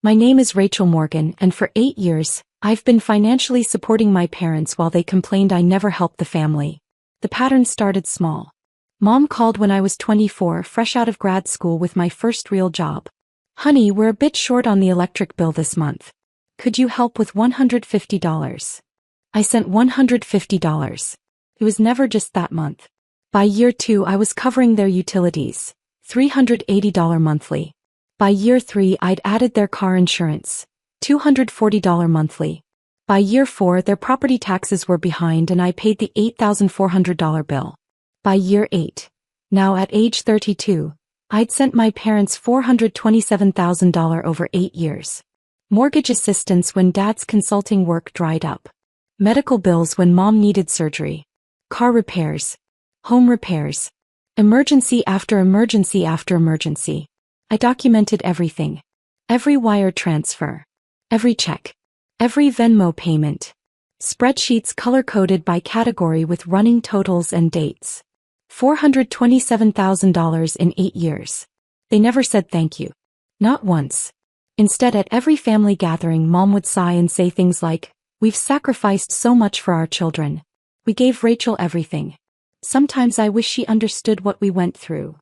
My name is Rachel Morgan, and for 8 years, I've been financially supporting my parents while they complained I never helped the family. The pattern started small. Mom called when I was 24, fresh out of grad school with my first real job. "Honey, we're a bit short on the electric bill this month. Could you help with $150? I sent $150. It was never just that month. By year 2, I was covering their utilities, $380 monthly. By year 3, I'd added their car insurance, $240 monthly. By year 4, their property taxes were behind and I paid the $8,400 bill. By year 8, now at age 32, I'd sent my parents $427,000 over 8 years. Mortgage assistance when dad's consulting work dried up. Medical bills when mom needed surgery. Car repairs. Home repairs. Emergency after emergency after emergency. I documented everything. Every wire transfer. Every check. Every Venmo payment. Spreadsheets color-coded by category with running totals and dates. $427,000 in 8 years. They never said thank you. Not once. Instead, at every family gathering, mom would sigh and say things like, "We've sacrificed so much for our children. We gave Rachel everything. Sometimes I wish she understood what we went through."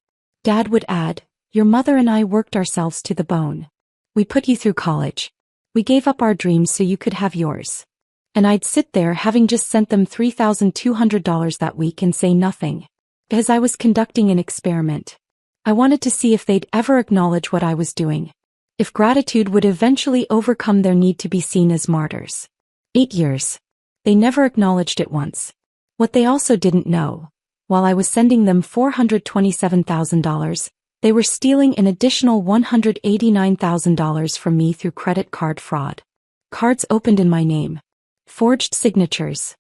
Dad would add, "Your mother and I worked ourselves to the bone. We put you through college. We gave up our dreams so you could have yours." And I'd sit there having just sent them $3,200 that week and say nothing. Because I was conducting an experiment. I wanted to see if they'd ever acknowledge what I was doing. If gratitude would eventually overcome their need to be seen as martyrs. 8 years. They never acknowledged it once. What they also didn't know, while I was sending them $427,000, they were stealing an additional $189,000 from me through credit card fraud. Cards opened in my name. Forged signatures.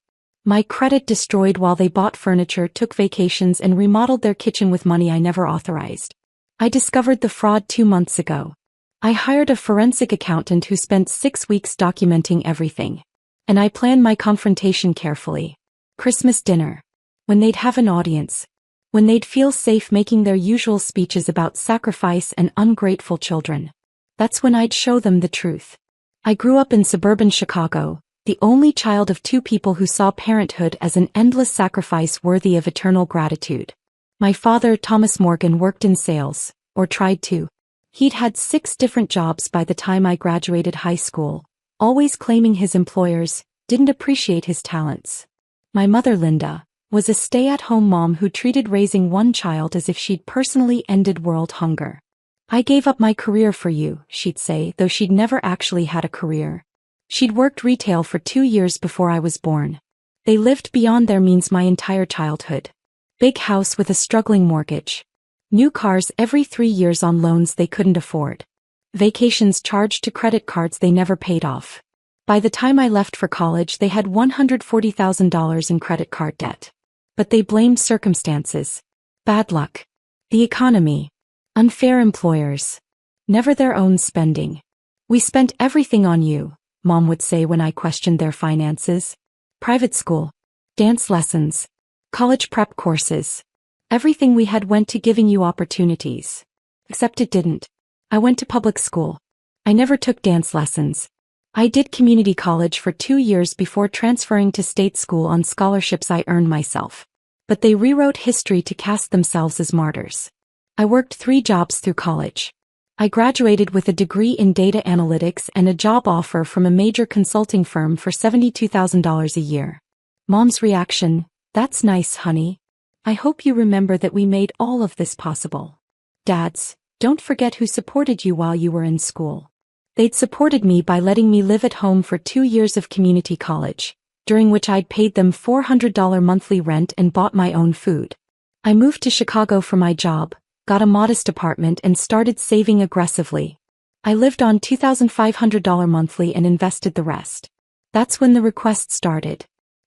My credit destroyed while they bought furniture, took vacations, and remodeled their kitchen with money I never authorized. I discovered the fraud 2 months ago. I hired a forensic accountant who spent 6 weeks documenting everything. And I planned my confrontation carefully. Christmas dinner. When they'd have an audience. When they'd feel safe making their usual speeches about sacrifice and ungrateful children. That's when I'd show them the truth. I grew up in suburban Chicago, the only child of 2 people who saw parenthood as an endless sacrifice worthy of eternal gratitude. My father, Thomas Morgan, worked in sales, or tried to. He'd had 6 different jobs by the time I graduated high school, always claiming his employers didn't appreciate his talents. My mother, Linda, was a stay-at-home mom who treated raising 1 child as if she'd personally ended world hunger. "I gave up my career for you," she'd say, though she'd never actually had a career. She'd worked retail for 2 years before I was born. They lived beyond their means my entire childhood. Big house with a struggling mortgage. New cars every 3 years on loans they couldn't afford. Vacations charged to credit cards they never paid off. By the time I left for college, they had $140,000 in credit card debt. But they blamed circumstances. Bad luck. The economy. Unfair employers. Never their own spending. "We spent everything on you," Mom would say when I questioned their finances. Private school. Dance lessons. College prep courses. Everything we had went to giving you opportunities. Except it didn't. I went to public school. I never took dance lessons. I did community college for 2 years before transferring to state school on scholarships I earned myself. But they rewrote history to cast themselves as martyrs. I worked 3 jobs through college. I graduated with a degree in data analytics and a job offer from a major consulting firm for $72,000 a year. Mom's reaction, "That's nice, honey. I hope you remember that we made all of this possible." Dads, don't forget who supported you while you were in school. They'd supported me by letting me live at home for 2 years of community college, during which I'd paid them $400 monthly rent and bought my own food. I moved to Chicago for my job, got a modest apartment, and started saving aggressively. I lived on $2,500 monthly and invested the rest. That's when the request started.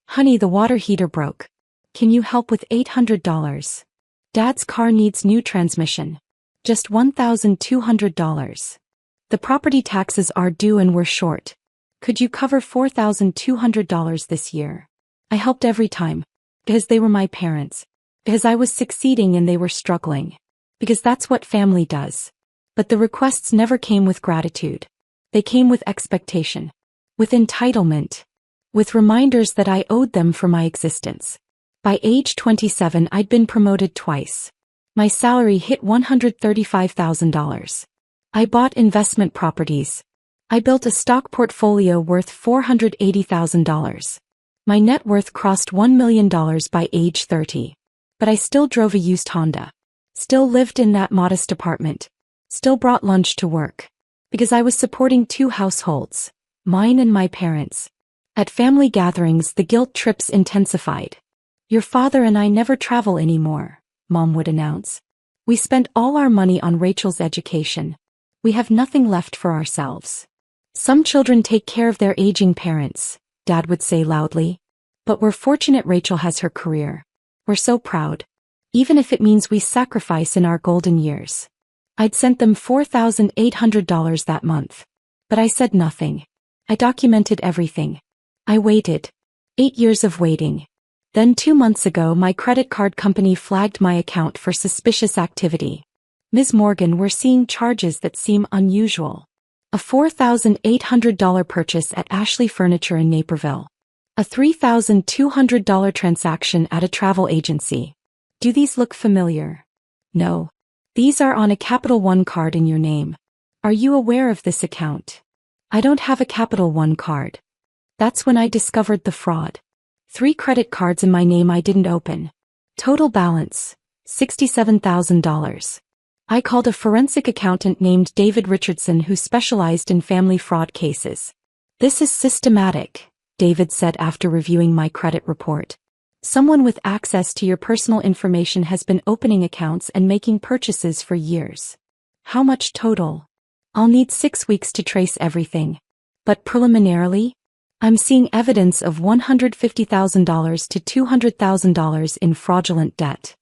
"Honey, the water heater broke. Can you help with $800? Dad's car needs new transmission. Just $1,200. The property taxes are due and we're short. Could you cover $4,200 this year?" I helped every time. Because they were my parents. Because I was succeeding and they were struggling. Because that's what family does. But the requests never came with gratitude. They came with expectation. With entitlement. With reminders that I owed them for my existence. By age 27, I'd been promoted twice. My salary hit $135,000. I bought investment properties. I built a stock portfolio worth $480,000. My net worth crossed $1 million by age 30. But I still drove a used Honda. Still lived in that modest apartment. Still brought lunch to work. Because I was supporting two households. Mine and my parents. At family gatherings, the guilt trips intensified. "Your father and I never travel anymore," Mom would announce. "We spent all our money on Rachel's education. We have nothing left for ourselves." "Some children take care of their aging parents," Dad would say loudly. "But we're fortunate Rachel has her career. We're so proud. Even if it means we sacrifice in our golden years." I'd sent them $4,800 that month. But I said nothing. I documented everything. I waited. 8 years of waiting. Then 2 months ago, my credit card company flagged my account for suspicious activity. "Ms. Morgan, we're seeing charges that seem unusual. A $4,800 purchase at Ashley Furniture in Naperville. A $3,200 transaction at a travel agency. Do these look familiar?" "No. These are on a Capital One card in your name. Are you aware of this account?" "I don't have a Capital One card." That's when I discovered the fraud. 3 credit cards in my name I didn't open. Total balance, $67,000. I called a forensic accountant named David Richardson who specialized in family fraud cases. "This is systematic," David said after reviewing my credit report. "Someone with access to your personal information has been opening accounts and making purchases for years." "How much total?" "I'll need 6 weeks to trace everything. But preliminarily, I'm seeing evidence of $150,000 to $200,000 in fraudulent debt."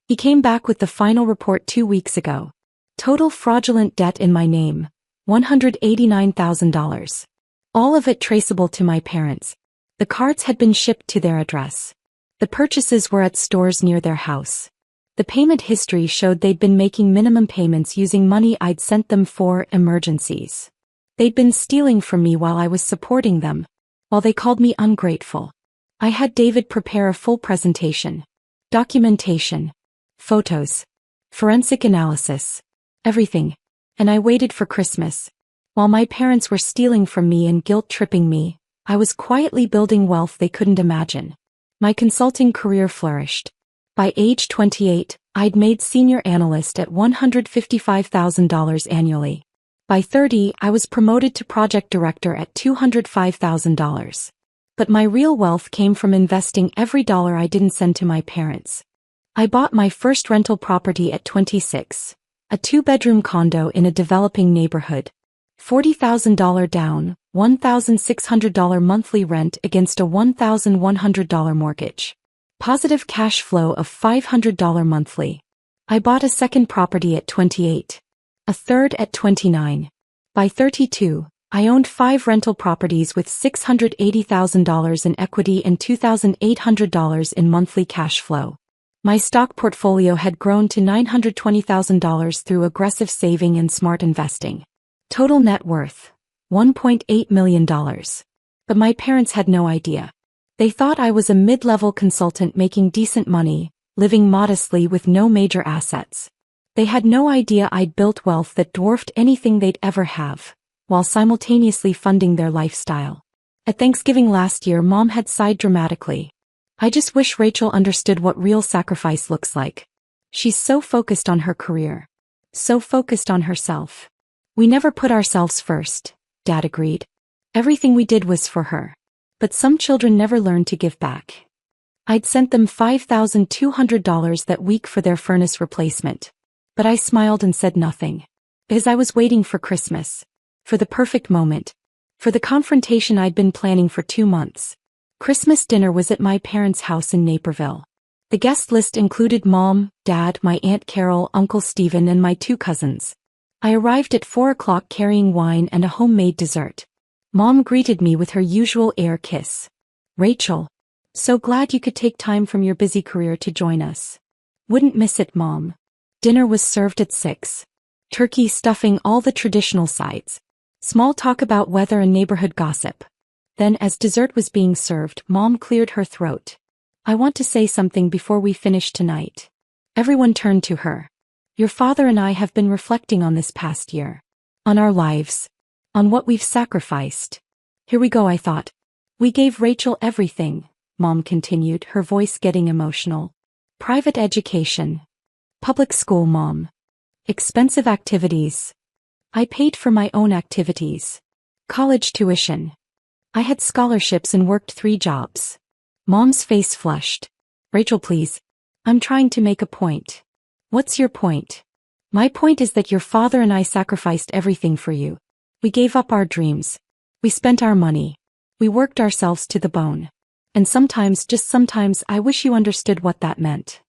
He came back with the final report 2 weeks ago. Total fraudulent debt in my name, $189,000. All of it traceable to my parents. The cards had been shipped to their address. The purchases were at stores near their house. The payment history showed they'd been making minimum payments using money I'd sent them for emergencies. They'd been stealing from me while I was supporting them, while they called me ungrateful. I had David prepare a full presentation. Documentation. Photos. Forensic analysis. Everything. And I waited for Christmas. While my parents were stealing from me and guilt-tripping me, I was quietly building wealth they couldn't imagine. My consulting career flourished. By age 28, I'd made senior analyst at $155,000 annually. By 30, I was promoted to project director at $205,000. But my real wealth came from investing every dollar I didn't send to my parents. I bought my first rental property at 26, a 2-bedroom condo in a developing neighborhood. $40,000 down, $1,600 monthly rent against a $1,100 mortgage. Positive cash flow of $500 monthly. I bought a second property at 28. A third at 29. By 32, I owned 5 rental properties with $680,000 in equity and $2,800 in monthly cash flow. My stock portfolio had grown to $920,000 through aggressive saving and smart investing. Total net worth, $1.8 million. But my parents had no idea. They thought I was a mid-level consultant making decent money, living modestly with no major assets. They had no idea I'd built wealth that dwarfed anything they'd ever have, while simultaneously funding their lifestyle. At Thanksgiving last year, Mom had sighed dramatically. "I just wish Rachel understood what real sacrifice looks like. She's so focused on her career. So focused on herself." "We never put ourselves first," Dad agreed. "Everything we did was for her. But some children never learn to give back." I'd sent them $5,200 that week for their furnace replacement. But I smiled and said nothing. Because I was waiting for Christmas. For the perfect moment. For the confrontation I'd been planning for 2 months. Christmas dinner was at my parents' house in Naperville. The guest list included Mom, Dad, my Aunt Carol, Uncle Stephen, and my 2 cousins. I arrived at 4 o'clock carrying wine and a homemade dessert. Mom greeted me with her usual air kiss. "Rachel. So glad you could take time from your busy career to join us. Wouldn't miss it, Mom." Dinner was served at 6. Turkey, stuffing, all the traditional sides. Small talk about weather and neighborhood gossip. Then, as dessert was being served, Mom cleared her throat. I want to say something before we finish tonight. Everyone turned to her. Your father and I have been reflecting on this past year. On our lives. On what we've sacrificed. Here we go, I thought. We gave Rachel everything, Mom continued, her voice getting emotional. Private education. Public school, Mom. Expensive activities. I paid for my own activities. College tuition. I had scholarships and worked 3 jobs. Mom's face flushed. Rachel, please. I'm trying to make a point. What's your point? My point is that your father and I sacrificed everything for you. We gave up our dreams. We spent our money. We worked ourselves to the bone. And sometimes, just sometimes, I wish you understood what that meant.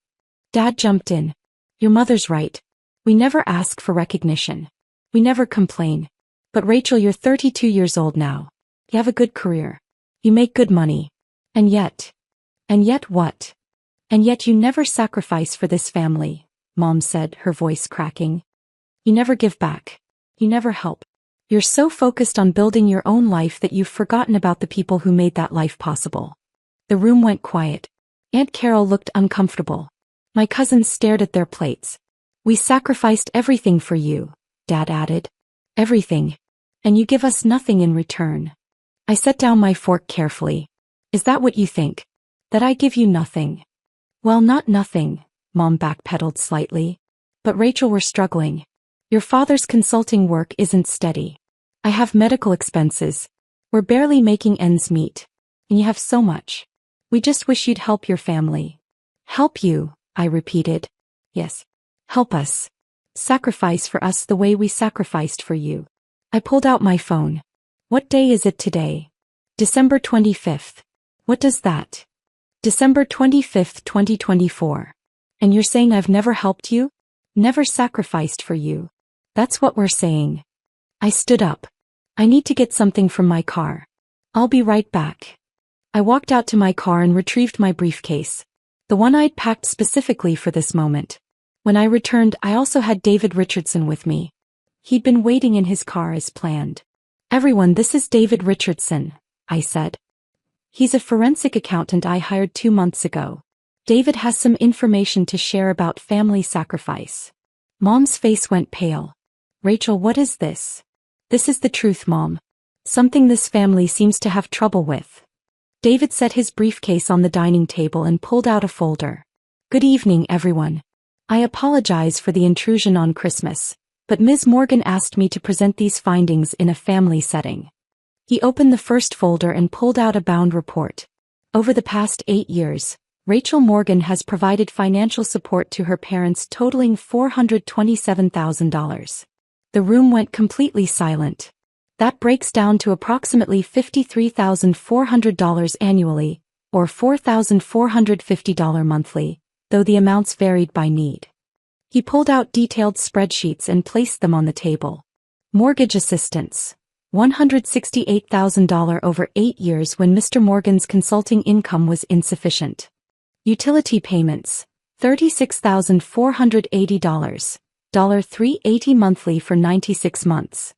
Dad jumped in. Your mother's right. We never ask for recognition. We never complain. But Rachel, you're 32 years old now. You have a good career. You make good money. And yet what? And yet you never sacrifice for this family, Mom said, her voice cracking. You never give back. You never help. You're so focused on building your own life that you've forgotten about the people who made that life possible. The room went quiet. Aunt Carol looked uncomfortable. My cousins stared at their plates. We sacrificed everything for you, Dad added. Everything. And you give us nothing in return. I set down my fork carefully. Is that what you think? That I give you nothing? Well, not nothing, Mom backpedaled slightly. But Rachel, we're struggling. Your father's consulting work isn't steady. I have medical expenses. We're barely making ends meet. And you have so much. We just wish you'd help your family. Help you, I repeated. Yes. Help us. Sacrifice for us the way we sacrificed for you. I pulled out my phone. What day is it today? December 25th. What does that? December 25th, 2024. And you're saying I've never helped you? Never sacrificed for you. That's what we're saying. I stood up. I need to get something from my car. I'll be right back. I walked out to my car and retrieved my briefcase. The one I'd packed specifically for this moment. When I returned, I also had David Richardson with me. He'd been waiting in his car as planned. Everyone, this is David Richardson, I said. He's a forensic accountant I hired 2 months ago. David has some information to share about family sacrifice. Mom's face went pale. Rachel, what is this? This is the truth, Mom. Something this family seems to have trouble with. David set his briefcase on the dining table and pulled out a folder. Good evening, everyone. I apologize for the intrusion on Christmas, but Ms. Morgan asked me to present these findings in a family setting. He opened the first folder and pulled out a bound report. Over the past 8 years, Rachel Morgan has provided financial support to her parents totaling $427,000. The room went completely silent. That breaks down to approximately $53,400 annually, or $4,450 monthly, though the amounts varied by need. He pulled out detailed spreadsheets and placed them on the table. Mortgage assistance. $168,000 over 8 years when Mr. Morgan's consulting income was insufficient. Utility payments. $36,480, $380 monthly for 96 months.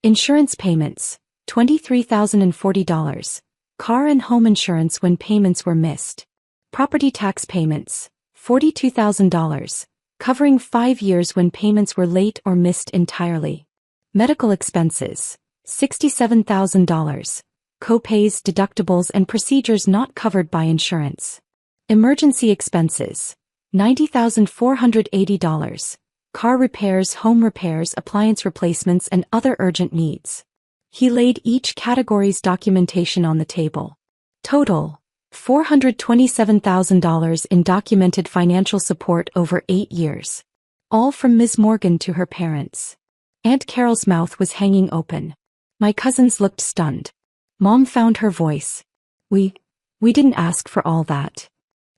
Insurance payments. $23,040, car and home insurance when payments were missed. Property tax payments. $42,000, covering 5 years when payments were late or missed entirely. Medical expenses. $67,000, co-pays, deductibles and procedures not covered by insurance. Emergency expenses. $90,480, car repairs, home repairs, appliance replacements and other urgent needs. He laid each category's documentation on the table. Total. $427,000 in documented financial support over 8 years. All from Ms. Morgan to her parents. Aunt Carol's mouth was hanging open. My cousins looked stunned. Mom found her voice. We didn't ask for all that.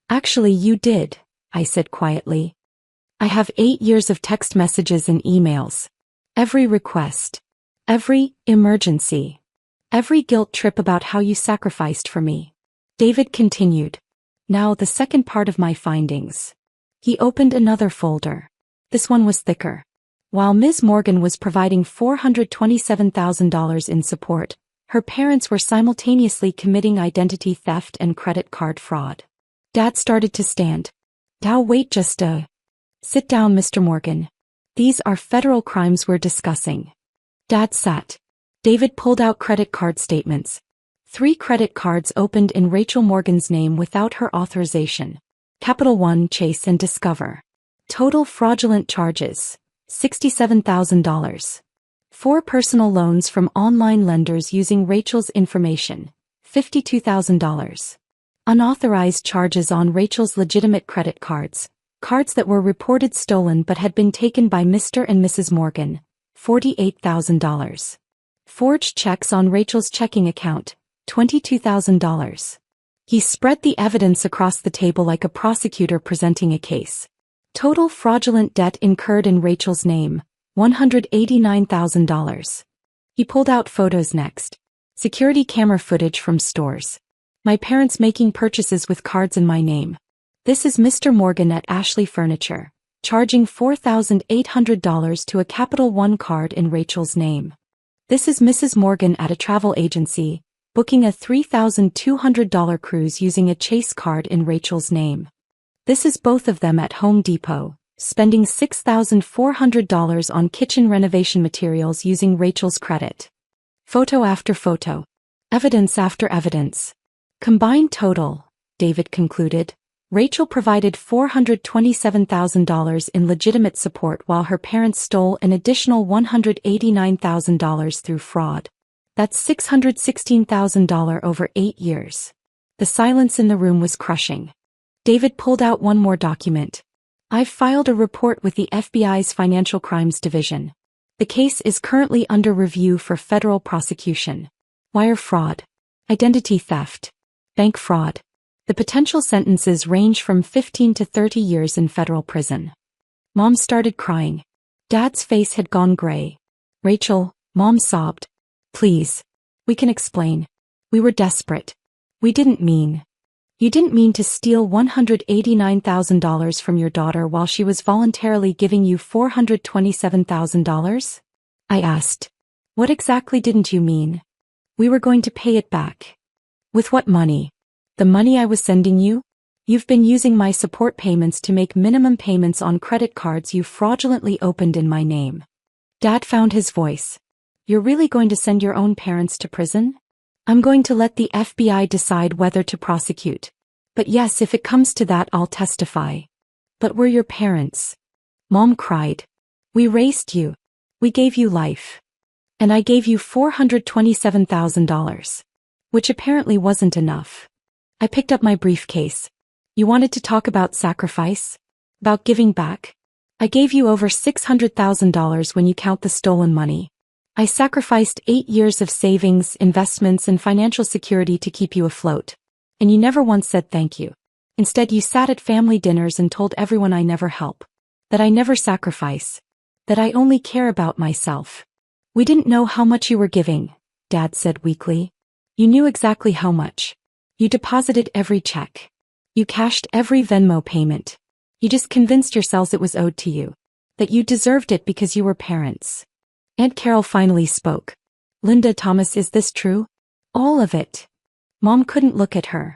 Actually, you did, I said quietly. I have 8 years of text messages and emails. Every request. Every emergency. Every guilt trip about how you sacrificed for me. David continued. Now the second part of my findings. He opened another folder. This one was thicker. While Ms. Morgan was providing $427,000 in support, her parents were simultaneously committing identity theft and credit card fraud. Dad started to stand. Now wait just a... Sit down, Mr. Morgan. These are federal crimes we're discussing. Dad sat. David pulled out credit card statements. 3 credit cards opened in Rachel Morgan's name without her authorization. Capital One, Chase and Discover. Total fraudulent charges, $67,000. 4 personal loans from online lenders using Rachel's information, $52,000. Unauthorized charges on Rachel's legitimate credit cards, cards that were reported stolen but had been taken by Mr. and Mrs. Morgan, $48,000. Forged checks on Rachel's checking account, $22,000. He spread the evidence across the table like a prosecutor presenting a case. Total fraudulent debt incurred in Rachel's name, $189,000. He pulled out photos next. Security camera footage from stores. My parents making purchases with cards in my name. This is Mr. Morgan at Ashley Furniture, charging $4,800 to a Capital One card in Rachel's name. This is Mrs. Morgan at a travel agency, booking a $3,200 cruise using a Chase card in Rachel's name. This is both of them at Home Depot, spending $6,400 on kitchen renovation materials using Rachel's credit. Photo after photo. Evidence after evidence. Combined total, David concluded, Rachel provided $427,000 in legitimate support while her parents stole an additional $189,000 through fraud. That's $616,000 over 8 years. The silence in the room was crushing. David pulled out one more document. I've filed a report with the FBI's Financial Crimes Division. The case is currently under review for federal prosecution. Wire fraud, identity theft, bank fraud. The potential sentences range from 15 to 30 years in federal prison. Mom started crying. Dad's face had gone gray. Rachel, Mom sobbed. Please. We can explain. We were desperate. We didn't mean. You didn't mean to steal $189,000 from your daughter while she was voluntarily giving you $427,000? I asked. What exactly didn't you mean? We were going to pay it back. With what money? The money I was sending you? You've been using my support payments to make minimum payments on credit cards you fraudulently opened in my name. Dad found his voice. You're really going to send your own parents to prison? I'm going to let the FBI decide whether to prosecute. But yes, if it comes to that, I'll testify. But we're your parents. Mom cried. We raised you. We gave you life. And I gave you $427,000. Which apparently wasn't enough. I picked up my briefcase. You wanted to talk about sacrifice? About giving back? I gave you over $600,000 when you count the stolen money. I sacrificed 8 years of savings, investments, and financial security to keep you afloat. And you never once said thank you. Instead, you sat at family dinners and told everyone I never help. That I never sacrifice. That I only care about myself. We didn't know how much you were giving, Dad said weakly. You knew exactly how much. You deposited every check. You cashed every Venmo payment. You just convinced yourselves it was owed to you. That you deserved it because you were parents. Aunt Carol finally spoke. Linda Thomas, is this true? All of it. Mom couldn't look at her.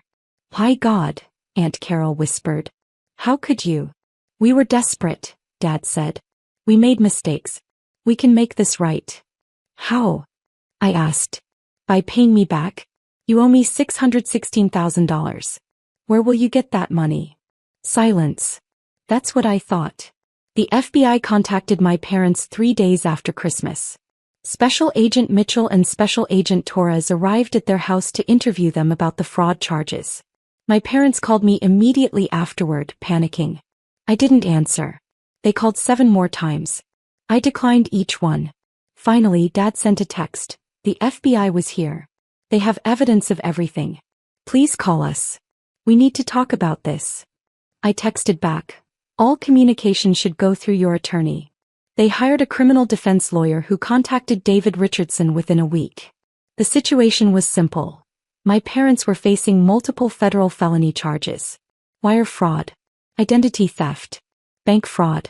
My God, Aunt Carol whispered. How could you? We were desperate, Dad said. We made mistakes. We can make this right. How? I asked. By paying me back? You owe me $616,000. Where will you get that money? Silence. That's what I thought. The FBI contacted my parents 3 days after Christmas. Special Agent Mitchell and Special Agent Torres arrived at their house to interview them about the fraud charges. My parents called me immediately afterward, panicking. I didn't answer. They called 7 more times. I declined each one. Finally, Dad sent a text. The FBI was here. They have evidence of everything. Please call us. We need to talk about this. I texted back. All communication should go through your attorney. They hired a criminal defense lawyer who contacted David Richardson within a week. The situation was simple. My parents were facing multiple federal felony charges. Wire fraud. Identity theft. Bank fraud.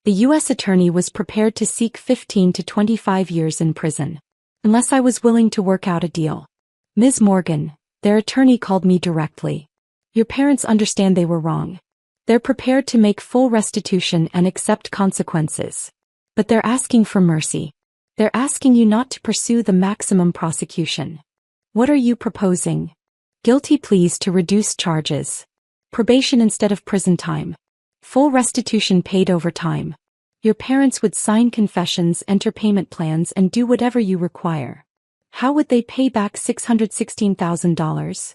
The U.S. attorney was prepared to seek 15 to 25 years in prison, unless I was willing to work out a deal. Ms. Morgan, their attorney called me directly. Your parents understand they were wrong. They're prepared to make full restitution and accept consequences. But they're asking for mercy. They're asking you not to pursue the maximum prosecution. What are you proposing? Guilty pleas to reduce charges. Probation instead of prison time. Full restitution paid over time. Your parents would sign confessions, enter payment plans, and do whatever you require. How would they pay back $616,000?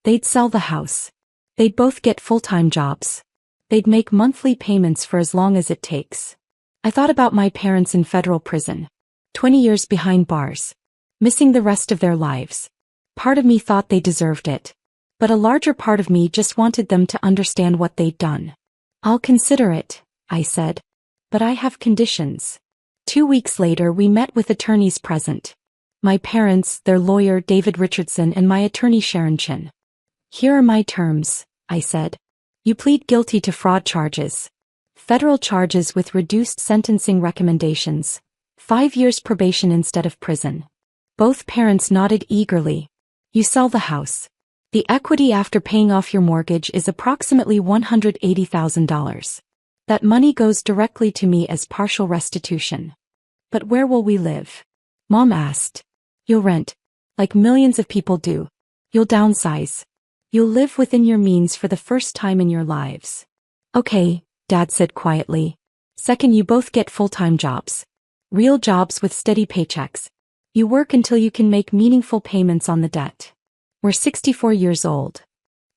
They'd sell the house. They'd both get full-time jobs. They'd make monthly payments for as long as it takes. I thought about my parents in federal prison. 20 years behind bars. Missing the rest of their lives. Part of me thought they deserved it. But a larger part of me just wanted them to understand what they'd done. I'll consider it, I said. But I have conditions. 2 weeks later we met with attorneys present. My parents, their lawyer David Richardson, and my attorney Sharon Chin. Here are my terms, I said. You plead guilty to fraud charges. Federal charges with reduced sentencing recommendations. 5 years probation instead of prison. Both parents nodded eagerly. You sell the house. The equity after paying off your mortgage is approximately $180,000. That money goes directly to me as partial restitution. But where will we live? Mom asked. You'll rent. Like millions of people do. You'll downsize. You'll live within your means for the first time in your lives. Okay, Dad said quietly. Second, you both get full-time jobs. Real jobs with steady paychecks. You work until you can make meaningful payments on the debt. We're 64 years old.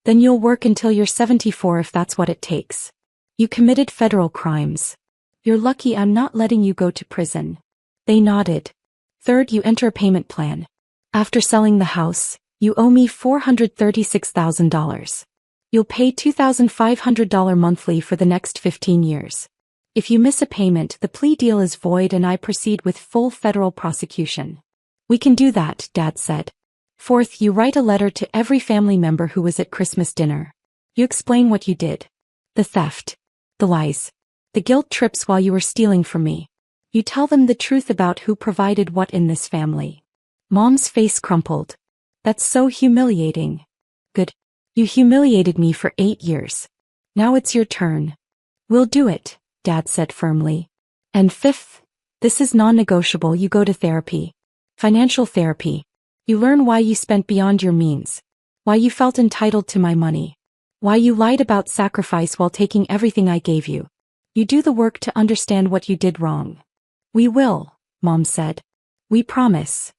Then you'll work until you're 74 if that's what it takes. You committed federal crimes. You're lucky I'm not letting you go to prison. They nodded. Third, you enter a payment plan. After selling the house, you owe me $436,000. You'll pay $2,500 monthly for the next 15 years. If you miss a payment, the plea deal is void and I proceed with full federal prosecution. We can do that, Dad said. Fourth, you write a letter to every family member who was at Christmas dinner. You explain what you did. The theft. The lies. The guilt trips while you were stealing from me. You tell them the truth about who provided what in this family. Mom's face crumpled. That's so humiliating. Good. You humiliated me for 8 years. Now it's your turn. We'll do it, Dad said firmly. And fifth, this is non-negotiable. You go to therapy. Financial therapy. You learn why you spent beyond your means. Why you felt entitled to my money. Why you lied about sacrifice while taking everything I gave you. You do the work to understand what you did wrong. We will, Mom said. We promise.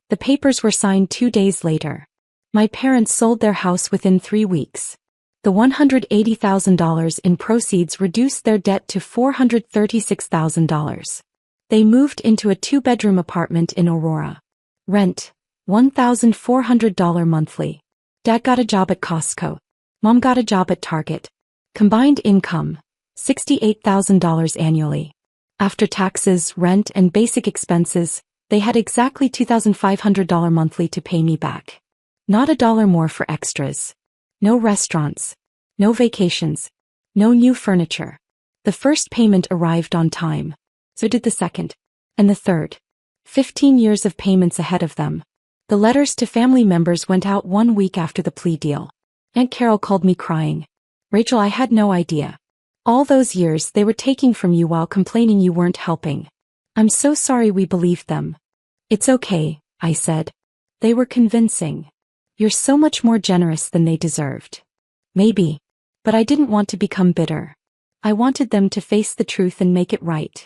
The papers were signed 2 days later. My parents sold their house within 3 weeks. The $180,000 in proceeds reduced their debt to $436,000. They moved into a 2-bedroom apartment in Aurora. Rent, $1,400 monthly. Dad got a job at Costco. Mom got a job at Target. Combined income, $68,000 annually. After taxes, rent, and basic expenses, they had exactly $2,500 monthly to pay me back. Not a dollar more for extras. No restaurants. No vacations. No new furniture. The first payment arrived on time. So did the second. And the third. 15 years of payments ahead of them. The letters to family members went out 1 week after the plea deal. Aunt Carol called me crying. Rachel, I had no idea. All those years they were taking from you while complaining you weren't helping. I'm so sorry we believed them. It's okay, I said. They were convincing. You're so much more generous than they deserved. Maybe. But I didn't want to become bitter. I wanted them to face the truth and make it right.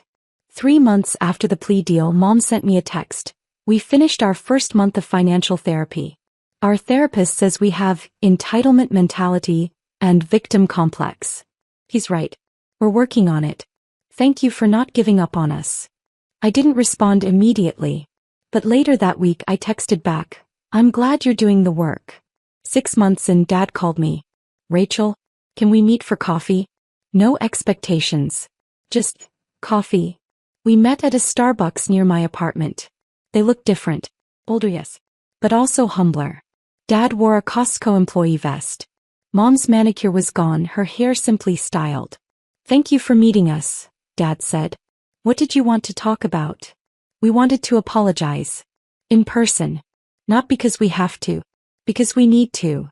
3 months after the plea deal, Mom sent me a text. We finished our first month of financial therapy. Our therapist says we have entitlement mentality and victim complex. He's right. We're working on it. Thank you for not giving up on us. I didn't respond immediately. But later that week I texted back, I'm glad you're doing the work. 6 months in, Dad called me. Rachel, can we meet for coffee? No expectations. Just coffee. We met at a Starbucks near my apartment. They looked different. Older, yes. But also humbler. Dad wore a Costco employee vest. Mom's manicure was gone, her hair simply styled. Thank you for meeting us, Dad said. What did you want to talk about? We wanted to apologize. In person. Not because we have to. Because we need to.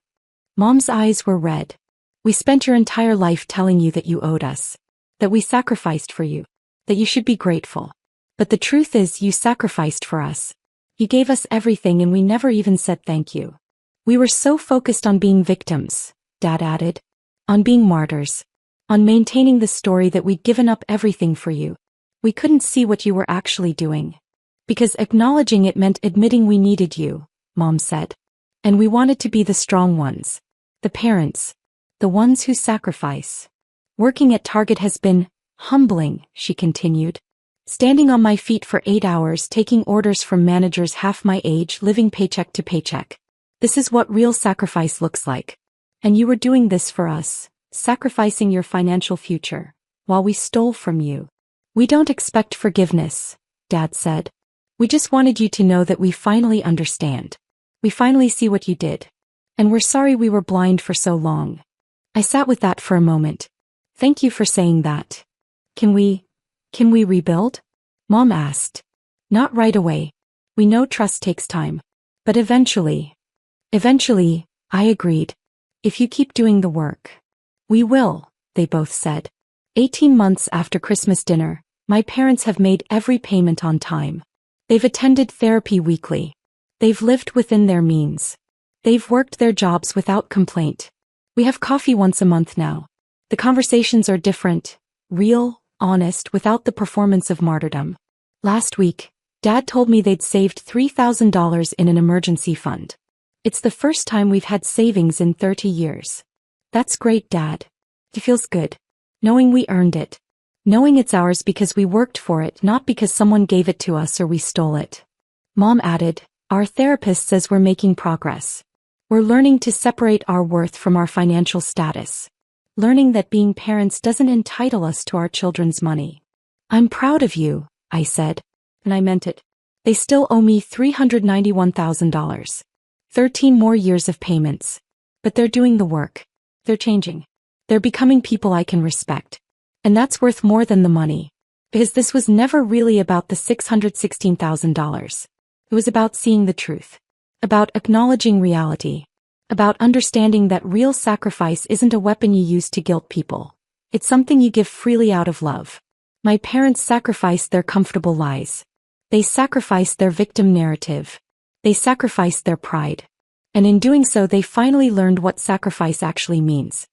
Mom's eyes were red. We spent your entire life telling you that you owed us. That we sacrificed for you. That you should be grateful. But the truth is you sacrificed for us. You gave us everything and we never even said thank you. We were so focused on being victims, Dad added. On being martyrs. On maintaining the story that we'd given up everything for you. We couldn't see what you were actually doing. Because acknowledging it meant admitting we needed you, Mom said. And we wanted to be the strong ones. The parents. The ones who sacrifice. Working at Target has been humbling, she continued. Standing on my feet for 8 hours taking orders from managers half my age living paycheck to paycheck. This is what real sacrifice looks like. And you were doing this for us, sacrificing your financial future, while we stole from you. We don't expect forgiveness, Dad said. We just wanted you to know that we finally understand. We finally see what you did. And we're sorry we were blind for so long. I sat with that for a moment. Thank you for saying that. Can we rebuild? Mom asked. Not right away. We know trust takes time. But eventually, I agreed. If you keep doing the work. We will, they both said. 18 months after Christmas dinner, my parents have made every payment on time. They've attended therapy weekly. They've lived within their means. They've worked their jobs without complaint. We have coffee once a month now. The conversations are different, real, honest, without the performance of martyrdom. Last week, Dad told me they'd saved $3,000 in an emergency fund. It's the first time we've had savings in 30 years. That's great, Dad. It feels good. Knowing we earned it. Knowing it's ours because we worked for it, not because someone gave it to us or we stole it. Mom added, our therapist says we're making progress. We're learning to separate our worth from our financial status. Learning that being parents doesn't entitle us to our children's money. I'm proud of you, I said. And I meant it. They still owe me $391,000. 13 more years of payments. But they're doing the work. They're changing. They're becoming people I can respect. And that's worth more than the money. Because this was never really about the $616,000. It was about seeing the truth. About acknowledging reality. About understanding that real sacrifice isn't a weapon you use to guilt people. It's something you give freely out of love. My parents sacrificed their comfortable lies. They sacrificed their victim narrative. They sacrificed their pride. And in doing so they finally learned what sacrifice actually means.